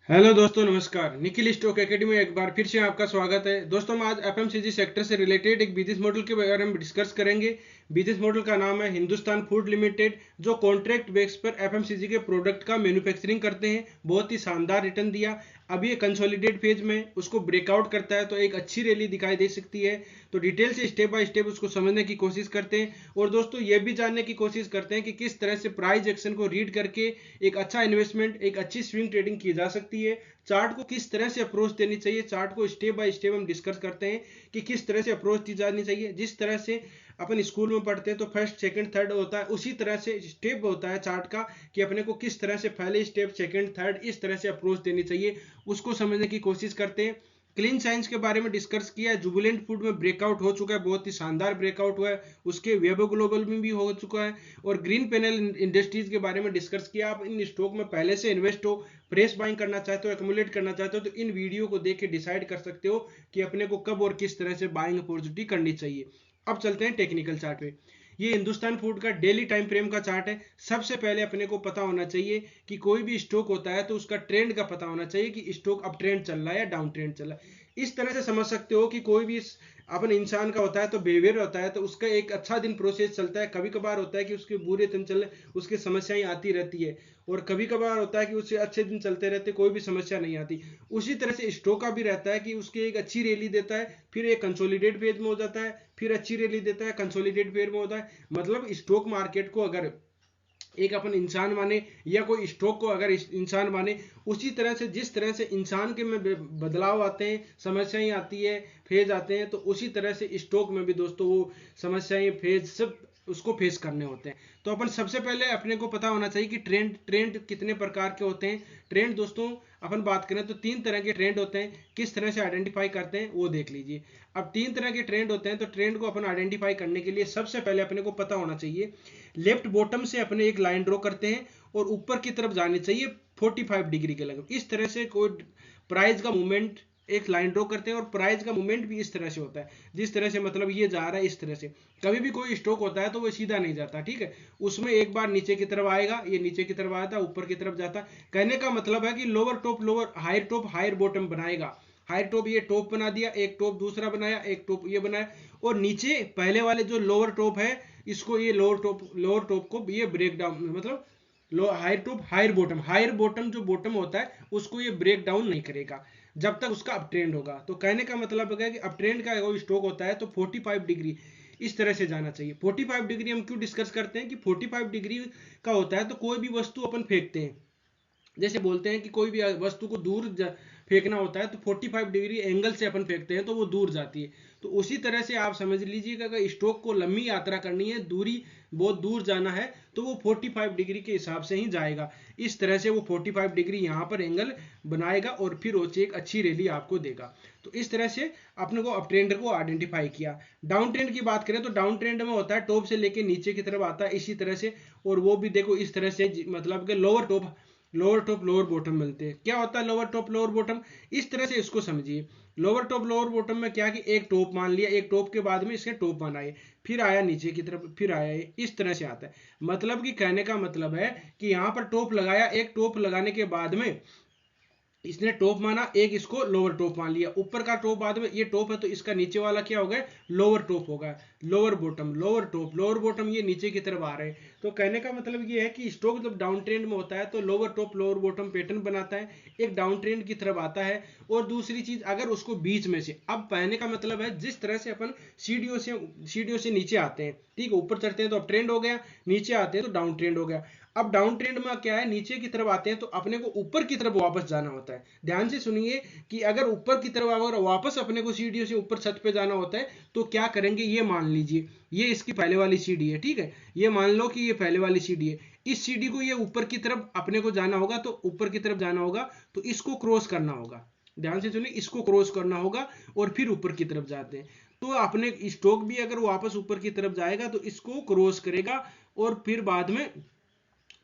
Hello दोस्तों, नमस्कार। Nikhil stock academy में एक बार फिर से आपका स्वागत है। दोस्तों, हम आज एफएमसीजी सेक्टर से रिलेटेड एक बिजनेस मॉडल के बारे में डिस्कस करेंगे। बिजनेस मॉडल का नाम है हिंदुस्तान फूड लिमिटेड, जो कॉन्ट्रैक्ट बेस पर एफएमसीजी के प्रोडक्ट का मैन्युफैक्चरिंग करते हैं। बहुत ही शानदार रिटर्न दिया। अभी ये कंसोलिडेट फेज में उसको ब्रेकआउट करता है तो एक अच्छी रैली दिखाई दे सकती है। तो डिटेल से स्टेप बाय स्टेप उसको समझने की कोशिश करते हैं और दोस्तों ये भी जानने की कोशिश करते हैं कि किस तरह से प्राइस एक्शन को रीड करके एक अच्छा इन्वेस्टमेंट, एक अच्छी स्विंग ट्रेडिंग की जा सकती है। चार्ट को किस तरह से अप्रोच देनी चाहिए, चार्ट को स्टेप बाय स्टेप हम डिस्कस करते हैं कि किस तरह से अप्रोच दी जानी चाहिए। जिस तरह से अपन स्कूल में पढ़ते हैं तो फर्स्ट सेकंड थर्ड होता है, उसी तरह से स्टेप होता है चार्ट का कि अपने को किस तरह से पहले स्टेप सेकंड थर्ड इस तरह से अप्रोच देनी चाहिए, उसको समझने की कोशिश करते हैं। क्लीन साइंस के बारे में डिस्कस किया है। जुबिलेंट फूड में ब्रेकआउट हो चुका है, बहुत ही शानदार ब्रेकआउट हुआ है। उसके वेब ग्लोबल में भी हो चुका है। और ग्रीन पैनल इंडस्ट्रीज के बारे में डिस्कस किया। आप इन स्टॉक में पहले से इन्वेस्ट हो, फ्रेश बाइंग करना चाहते हो, एक्युमुलेट करना चाहते हो, तो इन वीडियो को देख के डिसाइड कर सकते हो कि अपने को कब और किस तरह से बाइंग अपॉर्चुनिटी करनी चाहिए। अब चलते हैं टेक्निकल चार्ट पे। ये हिंदुस्तान फूड का डेली टाइम फ्रेम का चार्ट है। सबसे पहले अपने को पता होना चाहिए कि कोई भी स्टॉक होता है तो उसका ट्रेंड का पता होना चाहिए कि स्टॉक अप ट्रेंड चल रहा है या डाउन ट्रेंड चल रहा है। इस तरह से समझ सकते हो कि कोई भी अपन इंसान का होता है तो बिहेवियर होता है तो उसका एक अच्छा दिन प्रोसेस चलता है। कभी कभार होता है कि उसके बुरे दिन चले, उसकी समस्याएं आती रहती है। और कभी कभार होता है कि उससे अच्छे दिन चलते रहते, कोई भी समस्या नहीं आती। उसी तरह से स्टॉक का भी रहता है कि उसकी एक अच्छी रैली देता है, फिर एक कंसोलिडेट फेज में हो जाता है, फिर अच्छी रैली देता है, कंसोलिडेट फेज में होता है। मतलब स्टॉक मार्केट को अगर एक अपन इंसान माने या कोई स्टॉक को अगर इंसान माने, उसी तरह से जिस तरह से इंसान के में बदलाव आते हैं, समस्याएं आती है, फेज आते हैं, तो उसी तरह से स्टॉक में भी दोस्तों वो समस्याएं फेज सब उसको फेस करने होते हैं। तो अपन सबसे पहले अपने को पता होना चाहिए कि ट्रेंड ट्रेंड कितने प्रकार के होते हैं। ट्रेंड दोस्तों अपन बात करें तो तीन तरह के ट्रेंड होते हैं। किस तरह से आइडेंटिफाई करते हैं वो देख लीजिए। अब तीन तरह के ट्रेंड होते हैं तो ट्रेंड को अपन आइडेंटिफाई करने के लिए सबसे पहले अपने को पता होना चाहिए, लेफ्ट बॉटम से अपने एक लाइन ड्रॉ करते हैं और ऊपर की तरफ जानी चाहिए 45 डिग्री के लगभग। इस तरह से कोई प्राइस का मूवमेंट एक लाइन ड्रॉ करते हैं और प्राइस का मूवमेंट भी इस तरह से होता है, जिस तरह से मतलब ये जा रहा है इस तरह से। कभी भी कोई स्टॉक होता है तो वो सीधा नहीं जाता, ठीक है। उसमें एक बार नीचे की तरफ आएगा, ये नीचे की तरफ आता है, ऊपर की तरफ जाता है। कहने का मतलब है कि लोअर टॉप हायर बॉटम बनाएगा। हायर टॉप ये टॉप बना दिया, एक टॉप दूसरा बनाया, एक टॉप ये बनाया, और नीचे पहले वाले जो लोअर टॉप है इसको ये लोअर टॉप को ये ब्रेक डाउन, मतलब low higher top higher bottom जो बॉटम होता है उसको ये ब्रेक डाउन नहीं करेगा जब तक उसका अप ट्रेंड होगा। तो कहने का मतलब है कि अप ट्रेंड का कोई स्टॉक होता है तो 45 डिग्री इस तरह से जाना चाहिए। 45 डिग्री हम क्यों डिस्कस करते हैं कि 45 डिग्री का होता है तो कोई भी वस्तु अपन फेंकते हैं, जैसे बोलते हैं कि कोई भी वस्तु को दूर फेंकना होता है तो 45 डिग्री एंगल से अपन फेंकते हैं तो वो दूर जाती है। तो उसी तरह से आप समझ लीजिए कि अगर स्टॉक को लंबी यात्रा करनी है, दूरी बहुत दूर जाना है, तो वो 45 डिग्री के हिसाब से ही जाएगा। इस तरह से वो 45 डिग्री यहाँ पर एंगल बनाएगा और फिर वो एक अच्छी रैली आपको देगा। तो इस तरह से अपने को अप ट्रेंड को आइडेंटिफाई किया। डाउन ट्रेंड की बात करें तो डाउन ट्रेंड में होता है टॉप से लेके नीचे की तरफ आता है इसी तरह से, और वो भी देखो इस तरह से, मतलब कि लोअर टॉप लोअर बॉटम मिलते हैं। क्या होता है लोअर टॉप लोअर बॉटम, इस तरह से इसको समझिए। लोअर टॉप लोअर बॉटम में क्या कि एक टॉप मान लिया, एक टॉप के बाद में इसके टॉप बनाए, फिर आया नीचे की तरफ, फिर आया इस तरह से आता है। मतलब कि कहने का मतलब है कि यहाँ पर टॉप लगाया, एक टॉप लगाने के बाद में इसने टॉप माना, एक इसको लोअर टॉप मान लिया, ऊपर का टॉप बाद में ये टॉप है तो इसका नीचे वाला क्या होगा, लोअर टॉप होगा। Lower bottom lower top lower bottom ये नीचे की तरफ आ रहे हैं। तो कहने का मतलब ये है कि स्टॉक जब डाउन ट्रेंड में होता है तो lower top lower bottom pattern बनाता है, एक डाउन ट्रेंड की तरफ आता है। और दूसरी चीज, अगर उसको बीच में से, अब कहने का मतलब है जिस तरह से अपन सीढ़ियों से नीचे आते हैं, ठीक है, ऊपर चढ़ते हैं तो अप ट्रेंड हो गया, नीचे आते हैं तो डाउन ट्रेंड हो गया। अब डाउन ट्रेंड में क्या है, नीचे की तरफ आते हैं तो अपने को ऊपर की तरफ वापस जाना होता है। ध्यान से सुनिए कि अगर ऊपर की तरफ अगर वापस अपने को सीढ़ियों से ऊपर छत पे जाना होता है तो क्या करेंगे, ये मान लीजिए ये इसकी पहले वाली सीढ़ी है, ठीक है, ये मान लो कि ये पहले वाली सीढ़ी है। इस सीढ़ी को ये ऊपर की तरफ अपने को जाना होगा, तो ऊपर की तरफ जाना होगा तो इसको क्रॉस करना होगा। ध्यान से सुनिए, इसको क्रॉस करना होगा और फिर ऊपर की तरफ जाते हैं। तो अपने स्टॉक भी अगर वापस ऊपर की तरफ जाएगा तो इसको क्रॉस करेगा और फिर बाद में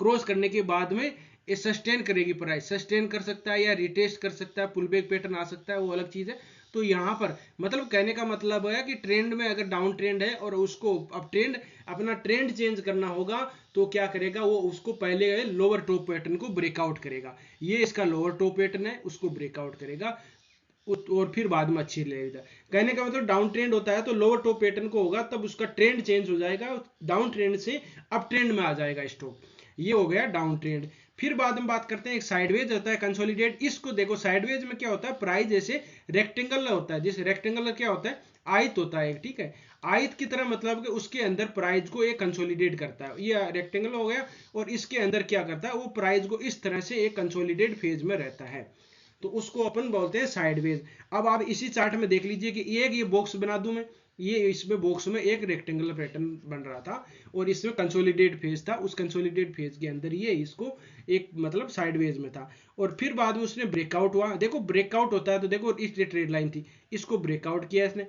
क्रॉस करने के बाद में ये सस्टेन करेगी, प्राइस सस्टेन कर सकता है या रिटेस्ट कर सकता है, पुल बैक पैटर्न आ सकता है, वो अलग चीज है। तो यहाँ पर मतलब कहने का मतलब है कि ट्रेंड में अगर डाउन ट्रेंड है और उसको अब ट्रेंड अपना ट्रेंड चेंज करना होगा तो क्या करेगा, वो उसको पहले लोअर टॉप पैटर्न को ब्रेकआउट करेगा। ये इसका लोअर टॉप पैटर्न है, उसको ब्रेकआउट करेगा और फिर बाद में अच्छी लेगा। कहने का मतलब डाउन ट्रेंड होता है तो लोअर टॉप पैटर्न को होगा, तब उसका ट्रेंड चेंज हो जाएगा, डाउन ट्रेंड से अप ट्रेंड में आ जाएगा स्टॉक। ये हो गया डाउन ट्रेंड। फिर बाद में बात करते हैं एक साइडवेज होता है कंसोलिडेट। इसको देखो, साइडवेज में क्या होता है, प्राइस जैसे रेक्टेंगल होता है, जैसे रेक्टेंगल क्या होता है, आयत होता है, ठीक है, आयत की तरह, मतलब कि उसके अंदर प्राइस को एक कंसोलिडेट करता है। ये रेक्टेंगल हो गया, और इसके अंदर क्या करता है, वो प्राइस को इस तरह से एक कंसोलिडेट फेज में रहता है, तो उसको अपन बोलते हैं साइडवेज। अब आप इसी चार्ट में देख लीजिए कि एक ये बॉक्स बना दूं मैं, ये इसमें बॉक्स में एक रेक्टेंगुलर पैटर्न बन रहा था और इसमें कंसोलिडेट फेज था, उस कंसोलिडेट फेज के अंदर ये इसको एक मतलब साइडवेज में था, और फिर बाद में उसने ब्रेकआउट हुआ। देखो ब्रेकआउट होता है तो देखो इस ट्रेड लाइन थी, इसको ब्रेकआउट किया इसने।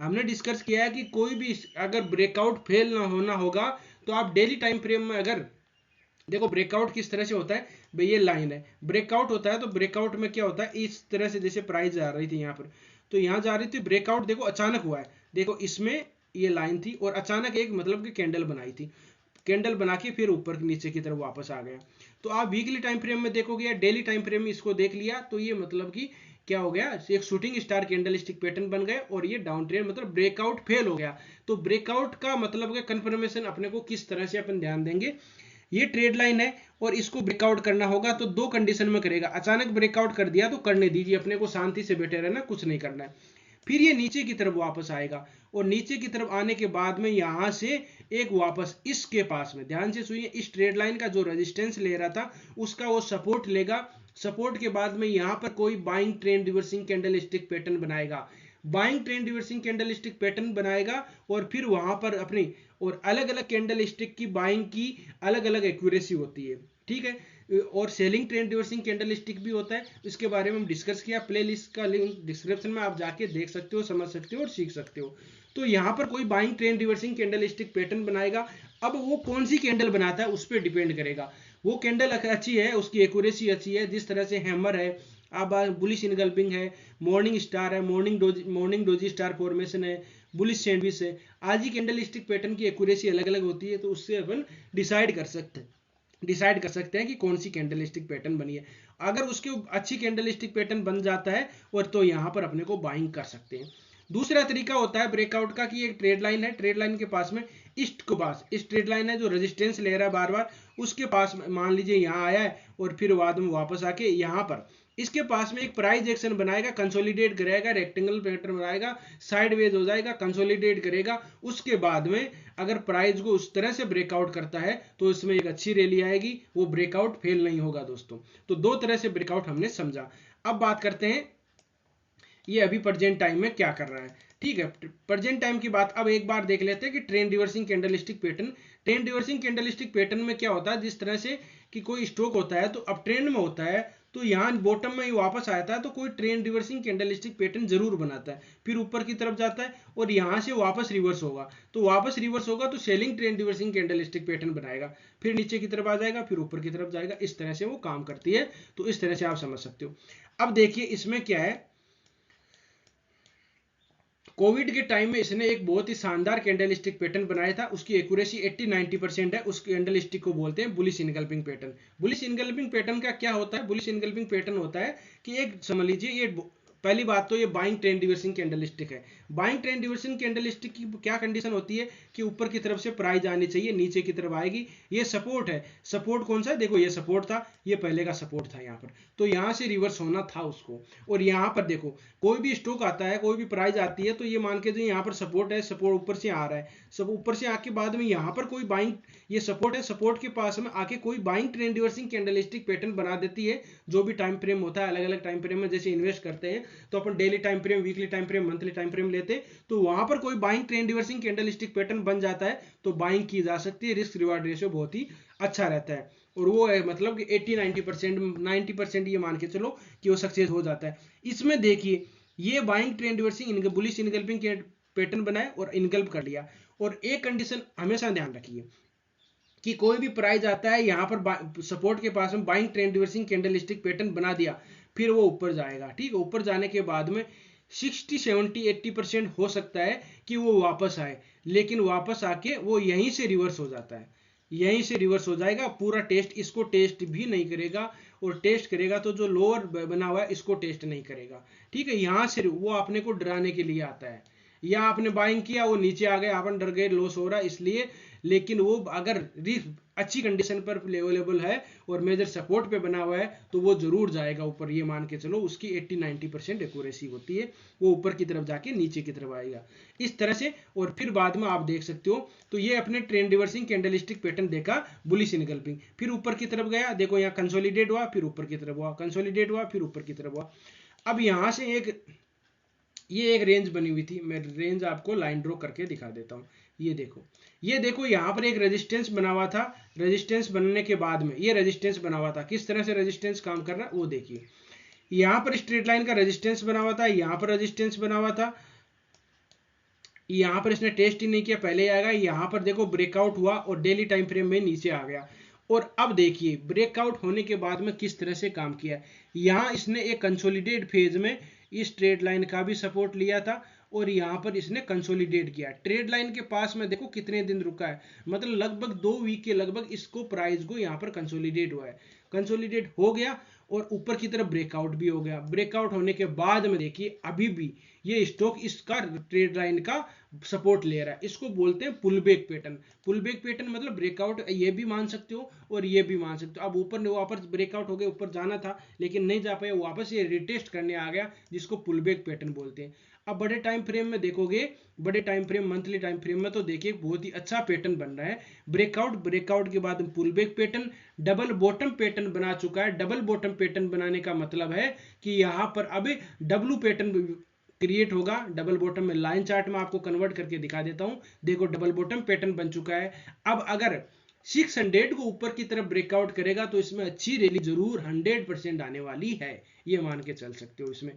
हमने डिस्कस किया है कि कोई भी अगर ब्रेकआउट फेल ना होना होगा तो आप डेली टाइम फ्रेम में अगर देखो ब्रेकआउट किस तरह से होता है भाई, ये लाइन है, ब्रेकआउट होता है तो ब्रेकआउट में क्या होता है, इस तरह से जैसे प्राइस जा रही थी यहाँ पर, तो यहाँ जा रही थी, ब्रेकआउट देखो अचानक हुआ है, देखो इसमें ये लाइन थी और अचानक एक मतलब कि कैंडल बनाई थी, कैंडल बना के फिर ऊपर नीचे की तरफ वापस आ गया। तो आप वीकली टाइम फ्रेम में देखोगे या डेली टाइम फ्रेम में इसको देख लिया तो ये मतलब कि क्या हो गया, एक शूटिंग स्टार कैंडलस्टिक पैटर्न बन गए और ये डाउन ट्रेंड मतलब ब्रेकआउट फेल हो गया। तो ब्रेकआउट का मतलब कंफर्मेशन अपने को किस तरह से अपन ध्यान देंगे, ये ट्रेड लाइन है और इसको ब्रेकआउट करना होगा तो दो कंडीशन में करेगा। अचानक ब्रेकआउट कर दिया तो करने दीजिए, अपने को शांति से बैठे रहना, कुछ नहीं करना है। फिर ये नीचे की तरफ वापस आएगा और नीचे की तरफ आने के बाद में यहां से एक वापस इसके पास में, ध्यान से सुनिए, इस ट्रेड लाइन का जो रेजिस्टेंस ले रहा था उसका वो सपोर्ट लेगा, सपोर्ट के बाद में यहां पर कोई buying trend reversing candlestick pattern बनाएगा, buying trend reversing candlestick pattern बनाएगा और फिर वहां पर अपनी, और अलग अलग कैंडलस्टिक की बाइंग की अलग अलग एक्यूरेसी होती है, ठीक है, और सेलिंग ट्रेंड रिवर्सिंग कैंडलस्टिक भी होता है, इसके बारे में हम डिस्कस किया, प्लेलिस्ट का लिंक डिस्क्रिप्शन में आप जाके देख सकते हो, समझ सकते हो और सीख सकते हो। तो यहाँ पर कोई buying trend reversing candlestick pattern बनाएगा, अब वो कौन सी कैंडल बनाता है उस पर डिपेंड करेगा, वो कैंडल अच्छी है, उसकी एक्यूरेसी अच्छी है, जिस तरह से हैमर है, अब बुलिश इनगल्पिंग है, मॉर्निंग स्टार है, मॉर्निंग डोजी स्टार फॉर्मेशन है, बुलिश सैंडविच है, आज ही कैंडलस्टिक पैटर्न की एक्यूरेसी अलग अलग होती है, तो उससे अपन डिसाइड कर सकते हैं कि कौन सी कैंडलस्टिक पैटर्न बनी है। अगर उसके अच्छी कैंडलस्टिक पैटर्न बन जाता है और तो यहाँ पर अपने को बाइंग कर सकते हैं। दूसरा तरीका होता है ब्रेकआउट का कि एक ट्रेड लाइन है, ट्रेड लाइन के पास में इस ट्रेड लाइन है जो रेजिस्टेंस ले रहा है बार बार, उसके पास मान लीजिए यहाँ आया है और फिर बाद में वापस आके यहाँ पर इसके पास में एक प्राइस एक्शन बनाएगा, कंसोलिडेट करेगा, रेक्टेंगल पैटर्न बनाएगा, साइडवेज हो जाएगा, कंसोलिडेट करेगा, उसके बाद में अगर प्राइस को उस तरह से ब्रेकआउट करता है तो इसमें एक अच्छी रैली आएगी, वो ब्रेकआउट फेल नहीं होगा दोस्तों। तो दो तरह से ब्रेकआउट हमने समझा। अब बात करते हैं ये अभी प्रेजेंट टाइम में क्या कर रहा है, ठीक है, प्रेजेंट टाइम की बात अब एक बार देख लेते हैं कि trend reversing candlestick pattern, trend reversing candlestick pattern में क्या होता है, जिस तरह से कि कोई स्टॉक होता है तो अब ट्रेंड में होता है तो यहाँ बॉटम में ही वापस आता है तो कोई ट्रेंड रिवर्सिंग कैंडलस्टिक पैटर्न जरूर बनाता है, फिर ऊपर की तरफ जाता है और यहाँ से वापस रिवर्स होगा, तो वापस रिवर्स होगा तो selling trend reversing candlestick pattern बनाएगा, फिर नीचे की तरफ आ जाएगा, फिर ऊपर की तरफ जाएगा, इस तरह से वो काम करती है। तो इस तरह से आप समझ सकते हो। अब देखिए इसमें क्या है, कोविड के टाइम में इसने एक बहुत ही शानदार कैंडलस्टिक पैटर्न बनाया था, उसकी एक्यूरेसी 80-90% है, उस कैंडलस्टिक को बोलते हैं बुलिश इनगल्पिंग पैटर्न। बुलिश इनगल्पिंग पैटर्न का क्या होता है, बुलिश इनगल्पिंग पैटर्न होता है कि एक समझ लीजिए, ये पहली बात तो ये बाइंग ट्रेंड रिवर्सिंग कैंडलस्टिक है। बाइंग ट्रेंड रिवर्सिंग कैंडलस्टिक की क्या कंडीशन होती है कि ऊपर की तरफ से प्राइस आनी चाहिए, नीचे की तरफ आएगी, ये सपोर्ट है, सपोर्ट कौन सा है, देखो ये सपोर्ट था, ये पहले का सपोर्ट था यहाँ पर, तो यहाँ से रिवर्स होना था उसको, और यहाँ पर देखो कोई भी स्टॉक आता है, कोई भी प्राइस आती है तो ये मान के जो यहाँ पर सपोर्ट है, सपोर्ट ऊपर से आ रहा है, सब ऊपर से आके बाद में यहाँ पर कोई बाइंग, ये सपोर्ट है, सपोर्ट के पास में आके कोई buying trend reversing candlestick pattern बना देती है। जो भी टाइम फ्रेम होता है, अलग अलग टाइम फ्रेम में जैसे इन्वेस्ट करते हैं तो अपन daily time frame, weekly time frame, monthly time frame लेते, तो वहां पर कोई buying trend reversing candlestick pattern बन जाता है तो बाइंग की जा सकती है, रिस्क रिवार्ड रेशियो बहुत ही अच्छा रहता है, और वो है मतलब कि 80-90% 90% ये मान के चलो कि वो सक्सेस हो जाता है। इसमें देखिए ये बाइंग ट्रेंड रिवर्सिंग बुलिश इनगल्पिंग के पैटर्न बनाए और इनगल्प कर लिया, और एक कंडीशन हमेशा ध्यान रखिए कि कोई भी प्राइस आता है यहाँ पर सपोर्ट के पास में buying trend reversing candlestick pattern बना दिया, फिर वो ऊपर जाएगा, ठीक है, ऊपर जाने के बाद में 60-70-80% हो सकता है कि वो वापस आए, लेकिन वापस आके वो यहीं से रिवर्स हो जाता है, यहीं से रिवर्स हो जाएगा पूरा टेस्ट, इसको टेस्ट भी नहीं करेगा, और टेस्ट करेगा तो जो लोअर बना हुआ है इसको टेस्ट नहीं करेगा। ठीक है, यहां से वो अपने को डराने के लिए आता है, या आपने बाइंग किया वो नीचे आ गया, अपन डर गए लॉस हो रहा है इसलिए, लेकिन वो अगर अच्छी कंडीशन पर अवेलेबल है और मेजर सपोर्ट पे बना हुआ है तो वो जरूर जाएगा ऊपर, ये मान के चलो उसकी 80-90% एक्यूरेसी होती है, वो ऊपर की तरफ जाके नीचे की तरफ आएगा इस तरह से। और फिर बाद में आप देख सकते हो, तो ये अपने ट्रेंड रिवर्सिंग कैंडलस्टिक पैटर्न देखा, बुलिश इनगल्फिंग, फिर ऊपर की तरफ गया, देखो यहाँ कंसोलिडेट हुआ, फिर ऊपर की तरफ हुआ, कंसोलिडेट हुआ, फिर ऊपर की तरफ हुआ। अब यहां से ये एक रेंज बनी हुई थी, मैं रेंज आपको लाइन ड्रॉ करके दिखा देता हूँ। ये देखो यहाँ पर एक रेजिस्टेंस बना हुआ था, रेजिस्टेंस बनने के बाद में ये रेजिस्टेंस बना हुआ था, किस तरह से रेजिस्टेंस काम कर रहा है वो देखिए। यहाँ पर स्ट्रेट लाइन का रेजिस्टेंस बना हुआ था, यहाँ पर रेजिस्टेंस बना हुआ था, यहाँ पर इसने टेस्ट ही नहीं किया, पहले आएगा, यहाँ पर देखो ब्रेकआउट हुआ और डेली टाइम फ्रेम में नीचे आ गया। और अब देखिए ब्रेकआउट होने के बाद में किस तरह से काम किया, यहाँ इसने एक कंसोलिडेट फेज में इस ट्रेड लाइन का भी सपोर्ट लिया था, और यहाँ पर इसने कंसोलिडेट किया ट्रेड लाइन के पास में, देखो कितने दिन रुका है, मतलब लगभग 2 वीक के लगभग इसको प्राइस को यहाँ पर कंसोलिडेट हुआ है, कंसोलिडेट हो गया और ऊपर की तरफ ब्रेकआउट भी हो गया। ब्रेकआउट होने के बाद में देखिए अभी भी ये स्टॉक इसका ट्रेड लाइन का सपोर्ट ले रहा है, इसको बोलते हैं pull back pattern. Pull back pattern मतलब ब्रेकआउट ये भी मान सकते हो और ये भी मान सकते हो। अब ऊपर वापस ब्रेकआउट हो गया, ऊपर जाना था लेकिन नहीं जा पाया, वापस ये रिटेस्ट करने आ गया, जिसको पुल बैक पैटर्न बोलते हैं। अब बड़े टाइम फ्रेम में देखोगे, बड़े time frame monthly time frame में तो देखिए बहुत ही अच्छा पैटर्न बन रहा है, ब्रेकआउट के बाद pull back pattern, double bottom pattern बना चुका है। डबल बॉटम पैटर्न बनाने का मतलब है कि यहाँ पर अब डब्लू पैटर्न क्रिएट होगा। डबल बॉटम में लाइन चार्ट में आपको कन्वर्ट करके दिखा देता हूं, देखो डबल बॉटम पैटर्न बन चुका है। अब अगर 600 को ऊपर की तरफ ब्रेकआउट करेगा तो इसमें अच्छी रैली जरूर 100% आने वाली है, ये मान के चल सकते हो इसमें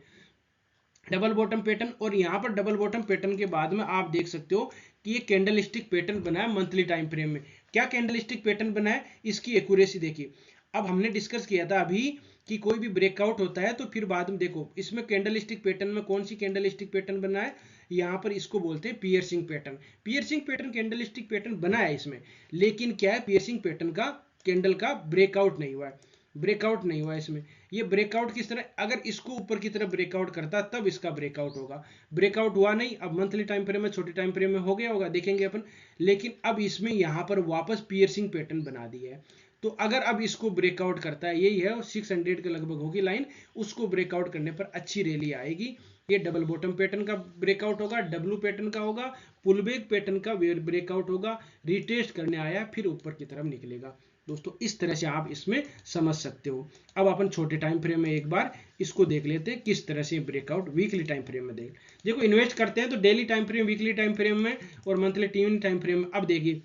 डबल बॉटम पैटर्न। और यहाँ पर डबल बॉटम पैटर्न के बाद में आप देख सकते हो कि ये कैंडलस्टिक पैटर्न बना है मंथली टाइम फ्रेम में। क्या कैंडलस्टिक पैटर्न बना है, इसकी एक्यूरेसी देखिए। अब हमने डिस्कस किया था अभी कि कोई भी ब्रेकआउट होता है तो फिर बाद में देखो इसमें कैंडलस्टिक पैटर्न में कौन सी कैंडलस्टिक पैटर्न बना है, यहाँ पर इसको बोलते हैं piercing pattern. Piercing pattern candlestick pattern बना है इसमें, लेकिन क्या है पियर्सिंग पैटर्न का कैंडल का ब्रेकआउट नहीं हुआ है, ब्रेकआउट नहीं हुआ इसमें। ये ब्रेकआउट किस तरह, अगर इसको ऊपर की तरफ ब्रेकआउट करता तब इसका ब्रेकआउट होगा, ब्रेकआउट हुआ नहीं। अब मंथली टाइम फ्रेम में, छोटे टाइम फ्रेम में हो गया होगा, देखेंगे अपन। लेकिन अब इसमें यहाँ पर वापस पियर्सिंग पैटर्न बना दिया है, तो अगर अब इसको ब्रेकआउट करता है, यही है 600 के लगभग होगी लाइन, उसको ब्रेकआउट करने पर अच्छी रैली आएगी। ये डबल बॉटम पैटर्न का ब्रेकआउट होगा, डब्लू पैटर्न का होगा, पुल बैक पैटर्न का ब्रेकआउट होगा, रिटेस्ट करने आया फिर ऊपर की तरफ निकलेगा। दोस्तों इस तरह से आप इसमें समझ सकते हो। अब अपन छोटे टाइम फ्रेम में एक बार इसको देख लेते हैं किस तरह से ब्रेकआउट वीकली टाइम फ्रेम में देखो इन्वेस्ट करते हैं तो daily time frame, weekly time frame में और मंथली टाइम फ्रेम में। अब देखिए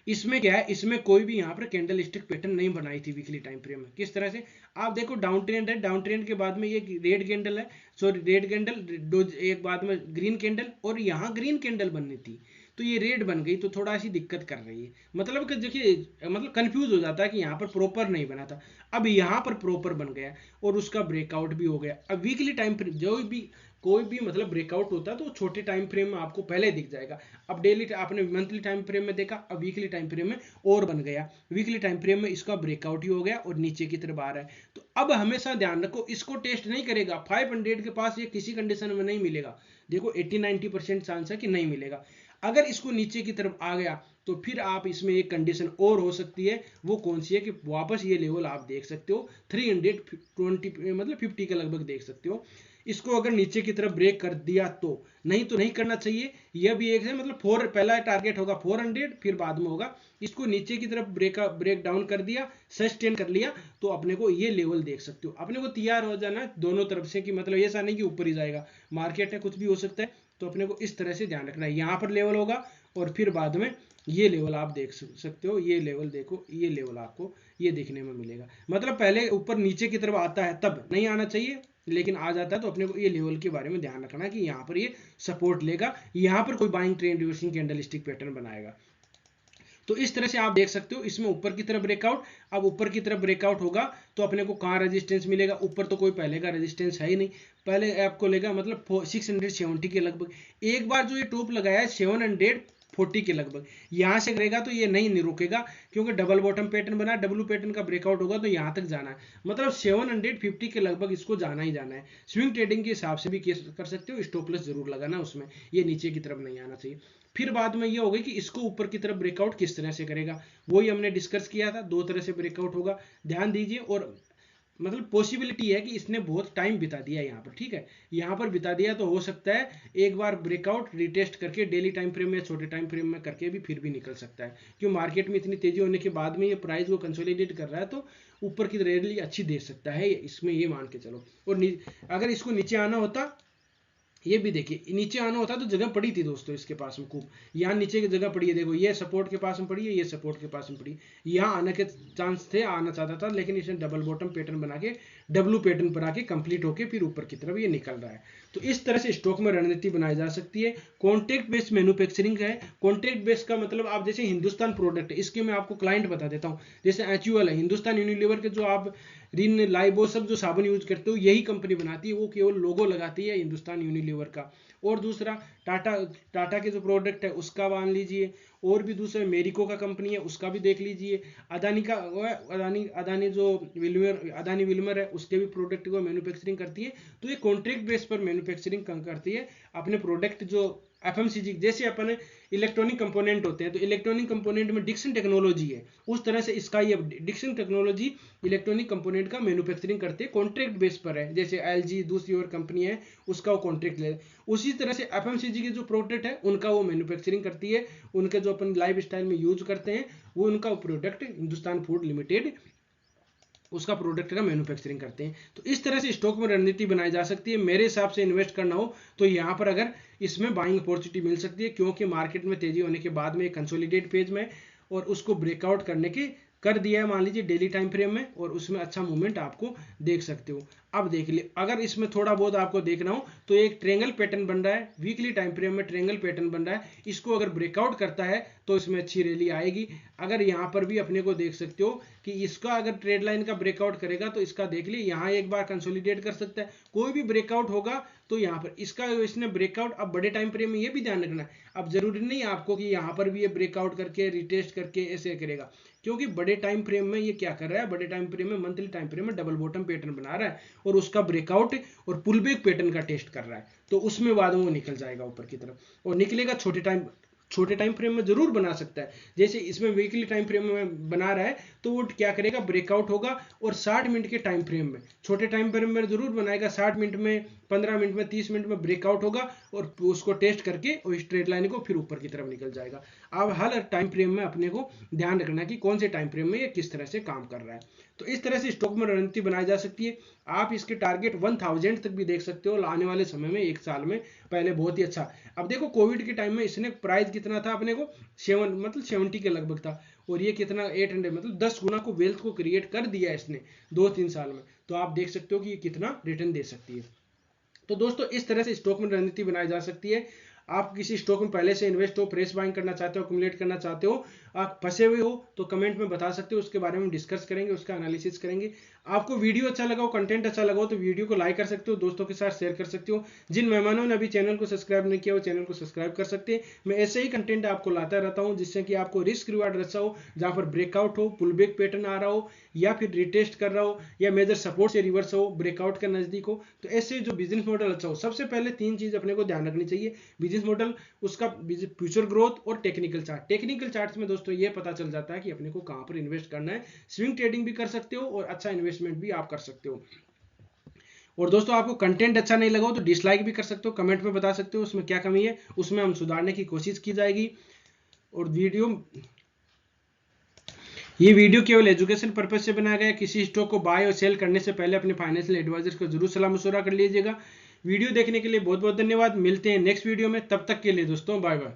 इसमें क्या है, इसमें कोई भी यहाँ पर कैंडल स्टिक पैटर्न नहीं बनाई थी वीकली टाइम फ्रेम में। किस तरह से, आप देखो डाउन ट्रेंड है, डाउन ट्रेंड के बाद में ये रेड कैंडल है, सॉरी रेड कैंडल, एक बाद में ग्रीन कैंडल, और यहाँ ग्रीन कैंडल बननी थी तो ये रेड बन गई, तो थोड़ा सी दिक्कत कर रही है। मतलब कि देखिए, मतलब कंफ्यूज हो जाता है कि यहाँ पर प्रॉपर नहीं बना था, अब यहाँ पर प्रॉपर बन गया और उसका ब्रेकआउट भी हो गया। अब वीकली टाइम फ्रेम जो भी कोई भी मतलब ब्रेकआउट होता है तो छोटे टाइम फ्रेम में आपको पहले दिख जाएगा। अब डेली आपने मंथली टाइम फ्रेम में देखा, अब वीकली टाइम फ्रेम में और बन गया, वीकली टाइम फ्रेम में इसका ब्रेकआउट ही हो गया और नीचे की तरफ आ रहा है। तो अब हमेशा ध्यान रखो, इसको टेस्ट नहीं करेगा, 500 के पास ये किसी कंडीशन में नहीं मिलेगा। देखो 80-90% चांस है कि नहीं मिलेगा। अगर इसको नीचे की तरफ आ गया तो फिर आप इसमें एक कंडीशन और हो सकती है, वो कौन सी है कि वापस ये लेवल आप देख सकते हो 320 मतलब 50 के लगभग देख सकते हो। इसको अगर नीचे की तरफ ब्रेक कर दिया तो नहीं करना चाहिए। यह भी एक है, मतलब पहला टारगेट होगा 400, फिर बाद में होगा। इसको नीचे की तरफ ब्रेक डाउन कर दिया, सस्टेन कर लिया, तो अपने को ये लेवल देख सकते हो। अपने को तैयार हो जाना दोनों तरफ से, कि मतलब ऐसा नहीं कि ऊपर ही जाएगा, मार्केट है कुछ भी हो सकता है, तो अपने को इस तरह से ध्यान रखना है। यहाँ पर लेवल होगा और फिर बाद में ये लेवल आप देख सकते हो, ये लेवल देखो, ये लेवल आपको ये देखने में मिलेगा। मतलब पहले ऊपर नीचे की तरफ आता है तब नहीं आना चाहिए, लेकिन आ जाता है तो अपने को ये लेवल के बारे में ध्यान रखना है कि यहाँ पर ये सपोर्ट लेगा, यहाँ पर कोई buying trend reversing candlestick pattern बनाएगा। तो इस तरह से आप देख सकते हो इसमें ऊपर की तरफ ब्रेकआउट। अब ऊपर की तरफ ब्रेकआउट होगा तो अपने को कहाँ रेजिस्टेंस मिलेगा, ऊपर तो कोई पहले का रेजिस्टेंस है ही नहीं, पहले आपको लेगा मतलब 670 के लगभग। एक बार जो ये टॉप लगाया है 40 के लगभग। यहाँ से करेगा तो ये नहीं रुकेगा, क्योंकि डबल बॉटम पैटर्न बना, डब्ल्यू पैटर्न का ब्रेकआउट होगा तो यहाँ तक जाना है, मतलब 750 के लगभग इसको जाना ही जाना है। स्विंग ट्रेडिंग के हिसाब से भी कर सकते हो, स्टॉप लॉस जरूर लगाना उसमें, ये नीचे की तरफ नहीं आना चाहिए। फिर बाद में ये होगा कि इसको ऊपर की तरफ ब्रेकआउट किस तरह से करेगा, वही हमने डिस्कस किया था, दो तरह से ब्रेकआउट होगा, ध्यान दीजिए। और मतलब पॉसिबिलिटी है कि इसने बहुत टाइम बिता दिया यहाँ पर, ठीक है, यहाँ पर बिता दिया तो हो सकता है एक बार ब्रेकआउट रिटेस्ट करके डेली टाइम फ्रेम में, छोटे टाइम फ्रेम में करके भी फिर भी निकल सकता है, क्यों मार्केट में इतनी तेजी होने के बाद में ये प्राइस को कंसोलिडेट कर रहा है तो ऊपर की रैली अच्छी दे सकता है इसमें, ये मान के चलो। और अगर इसको नीचे आना होता, ये भी देखिए नीचे आना होता तो जगह पड़ी थी दोस्तों इसके पास में खूब, यहाँ नीचे की जगह पड़ी है, देखो ये सपोर्ट के पास में पड़ी है, ये सपोर्ट के पास में पड़ी, यहाँ आने के चांस थे, आना चाहता था, लेकिन इसने डबल बॉटम पैटर्न बना के डब्ल्यू पैटर्न पर आके कंप्लीट होके फिर ऊपर की तरफ ये निकल रहा है। तो इस तरह से स्टॉक में रणनीति बनाई जा सकती है। कॉन्ट्रैक्ट बेस्ड मैन्युफैक्चरिंग है। कॉन्ट्रैक्ट बेस्ड का मतलब आप जैसे हिंदुस्तान प्रोडक्ट है, इसके मैं आपको क्लाइंट बता देता हूँ, जैसे HUL है, हिंदुस्तान यूनिलीवर के जो आप रिन लाइबो सब जो साबुन यूज करते हो यही कंपनी बनाती है, वो केवल लोगो लगाती है हिंदुस्तान यूनिलीवर का। और दूसरा टाटा के जो प्रोडक्ट है उसका मान लीजिए, और भी दूसरा मेरिको का कंपनी है उसका भी देख लीजिए, अदानी का अदानी जो अदानी विल्मर है उसके भी प्रोडक्ट को मैन्युफैक्चरिंग करती है। तो ये कॉन्ट्रैक्ट बेस पर मैन्युफैक्चरिंग करती है अपने प्रोडक्ट जो FMCG, जैसे अपन इलेक्ट्रॉनिक कंपोनेंट होते हैं तो इलेक्ट्रॉनिक कंपोनेंट में डिक्सन टेक्नोलॉजी है, उस तरह से इसका ये डिक्सन टेक्नोलॉजी इलेक्ट्रॉनिक कंपोनेंट का मैन्युफैक्चरिंग करते हैं, कॉन्ट्रैक्ट बेस पर है। जैसे LG दूसरी और कंपनी है उसका वो कॉन्ट्रैक्ट ले, उसी तरह से FMCG के जो प्रोडक्ट है उनका वो मैन्युफैक्चरिंग करती है, उनके जो अपन लाइफ स्टाइल में यूज करते हैं वो उनका प्रोडक्ट हिंदुस्तान फूड लिमिटेड उसका प्रोडक्ट का मैन्युफैक्चरिंग करते हैं। तो इस तरह से स्टॉक में रणनीति बनाई जा सकती है। मेरे हिसाब से इन्वेस्ट करना हो तो यहाँ पर अगर इसमें बाइंग अपॉर्चुनिटी मिल सकती है, क्योंकि मार्केट में तेजी होने के बाद में एक कंसोलिडेट फेज में और उसको ब्रेकआउट करने के कर दिया है मान लीजिए डेली टाइम फ्रेम में, और उसमें अच्छा मूवमेंट आपको देख सकते हो। अब देख लिए अगर इसमें थोड़ा बहुत आपको देखना हो तो एक ट्रेंगल पैटर्न बन रहा है, वीकली टाइम फ्रेम में ट्रेंगल पैटर्न बन रहा है, इसको अगर ब्रेकआउट करता है तो इसमें अच्छी रैली आएगी। अगर यहाँ पर भी अपने को देख सकते हो कि इसका अगर ट्रेड लाइन का ब्रेकआउट करेगा तो इसका देख लिए यहाँ एक बार कंसोलिडेट कर सकता है, कोई भी ब्रेकआउट होगा तो यहाँ पर इसका इसने ब्रेकआउट, अब बड़े टाइम फ्रेम में ये भी ध्यान रखना है, अब जरूरी नहीं आपको कि यहाँ पर भी ये ब्रेकआउट करके रिटेस्ट करके ऐसे करेगा, क्योंकि बड़े टाइम फ्रेम में ये क्या कर रहा है, बड़े टाइम फ्रेम में मंथली टाइम फ्रेम में डबल बॉटम पैटर्न बना रहा है और उसका ब्रेकआउट और पुल बैक पैटर्न का टेस्ट कर रहा है, तो उसमें बाद में वो निकल जाएगा ऊपर की तरफ और निकलेगा। छोटे टाइम फ्रेम में जरूर बना सकता है, जैसे इसमें वीकली टाइम फ्रेम में बना रहा है तो वो क्या करेगा, ब्रेकआउट होगा और 60 मिनट के टाइम फ्रेम में, छोटे टाइम फ्रेम में जरूर बनाएगा, 60 मिनट में, 15 मिनट में, 30 मिनट में ब्रेकआउट होगा और उसको टेस्ट करके और इस ट्रेड लाइन को फिर ऊपर की तरफ निकल जाएगा। अब हर टाइम फ्रेम में अपने को ध्यान रखना है कि कौन से टाइम फ्रेम में ये किस तरह से काम कर रहा है। तो इस तरह से स्टॉक में रणनीति बनाई जा सकती है। आप इसके टारगेट 1000 तक भी देख सकते हो आने वाले समय में, एक साल में, पहले बहुत ही अच्छा। अब देखो कोविड के टाइम में इसने प्राइस कितना था अपने को, 70 के लगभग था, और ये कितना 800, मतलब 10 गुना को वेल्थ को क्रिएट कर दिया इसने 2-3 साल में। तो आप देख सकते हो कि ये कितना रिटर्न दे सकती है। तो दोस्तों इस तरह से स्टॉक में रणनीति बनाई जा सकती है। आप किसी स्टॉक में पहले से इन्वेस्ट हो, फ्रेश बाइंग करना चाहते हो, अक्यूमुलेट करना चाहते हो, आप फंसे हुए हो तो कमेंट में बता सकते हो, उसके बारे में डिस्कस करेंगे, उसका एनालिसिस करेंगे। आपको वीडियो अच्छा लगा हो, कंटेंट अच्छा लगा हो तो वीडियो को लाइक कर सकते हो, दोस्तों के साथ शेयर कर सकते हो। जिन मेहमानों ने अभी चैनल को सब्सक्राइब नहीं किया वो चैनल को सब्सक्राइब कर सकते हैं। मैं ऐसे ही कंटेंट आपको लाता रहता हूँ जिससे कि आपको रिस्क रिवार्ड अच्छा हो, जहाँ पर ब्रेकआउट हो, पुल बैक पैटर्न आ रहा हो, या फिर रिटेस्ट कर रहा हो, या मेजर सपोर्ट से रिवर्स हो, ब्रेकआउट का नजदीक हो। तो ऐसे जो बिजनेस मॉडल अच्छा हो, सबसे पहले 3 चीज अपने को ध्यान रखनी चाहिए, बिजनेस मॉडल, उसका फ्यूचर ग्रोथ और टेक्निकल चार्ट। टेक्निकल चार्ट्स में दोस्तों ये पता चल जाता है कि अपने को कहां पर इन्वेस्ट करना है। स्विंग ट्रेडिंग भी कर सकते हो और अच्छा इन्वेस्टमेंट भी आप कर सकते हो। और दोस्तों आपको कंटेंट अच्छा नहीं लगा हो तो डिसलाइक भी कर सकते हो, कमेंट में बता सकते हो उसमें क्या कमी है, उसमें हम सुधारने की कोशिश की जाएगी। और ये वीडियो केवल एजुकेशन पर्पज से बनाया गया है। किसी स्टॉक को बाय और सेल करने से पहले अपने फाइनेंशियल एडवाइजर को जरूर सलाह मशवरा कर लीजिएगा। वीडियो देखने के लिए बहुत बहुत धन्यवाद। मिलते हैं नेक्स्ट वीडियो में, तब तक के लिए दोस्तों बाय बाय।